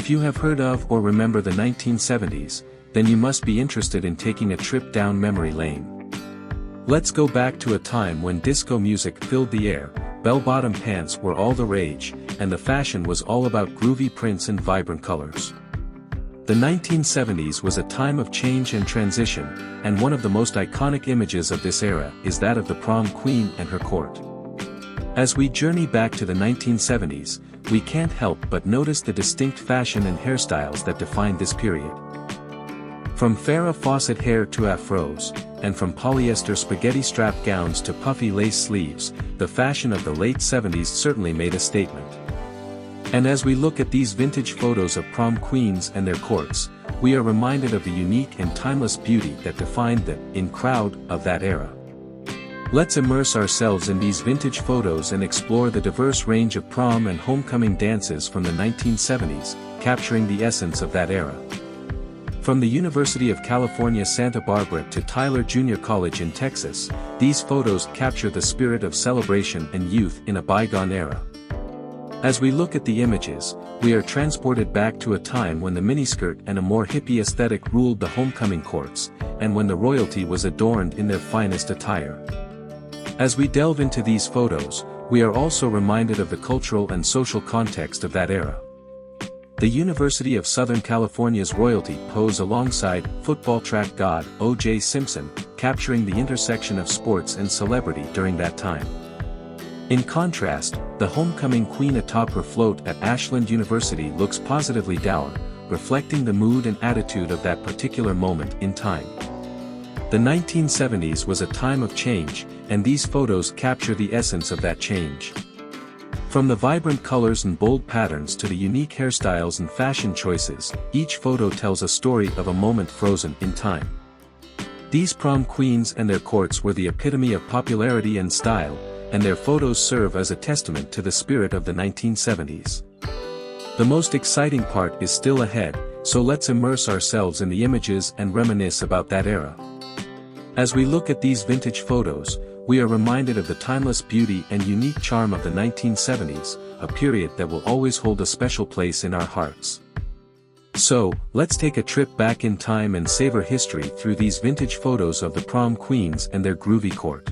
If you have heard of or remember the 1970s, then you must be interested in taking a trip down memory lane. Let's go back to a time when disco music filled the air, bell-bottom pants were all the rage, and the fashion was all about groovy prints and vibrant colors. The 1970s was a time of change and transition, and one of the most iconic images of this era is that of the prom queen and her court. As we journey back to the 1970s, we can't help but notice the distinct fashion and hairstyles that defined this period. From Farrah Fawcett hair to afros, and from polyester spaghetti strap gowns to puffy lace sleeves, the fashion of the late 70s certainly made a statement. And as we look at these vintage photos of prom queens and their courts, we are reminded of the unique and timeless beauty that defined the in crowd of that era. Let's immerse ourselves in these vintage photos and explore the diverse range of prom and homecoming dances from the 1970s, capturing the essence of that era. From the University of California Santa Barbara to Tyler Junior College in Texas, these photos capture the spirit of celebration and youth in a bygone era. As we look at the images, we are transported back to a time when the miniskirt and a more hippie aesthetic ruled the homecoming courts, and when the royalty was adorned in their finest attire. As we delve into these photos, we are also reminded of the cultural and social context of that era. The University of Southern California's royalty pose alongside football track god O.J. Simpson, capturing the intersection of sports and celebrity during that time. In contrast, the homecoming queen atop her float at Ashland University looks positively dour, reflecting the mood and attitude of that particular moment in time. The 1970s was a time of change, and these photos capture the essence of that change. From the vibrant colors and bold patterns to the unique hairstyles and fashion choices, each photo tells a story of a moment frozen in time. These prom queens and their courts were the epitome of popularity and style, and their photos serve as a testament to the spirit of the 1970s. The most exciting part is still ahead, so let's immerse ourselves in the images and reminisce about that era. As we look at these vintage photos, we are reminded of the timeless beauty and unique charm of the 1970s, a period that will always hold a special place in our hearts. So, let's take a trip back in time and savor history through these vintage photos of the prom queens and their groovy court.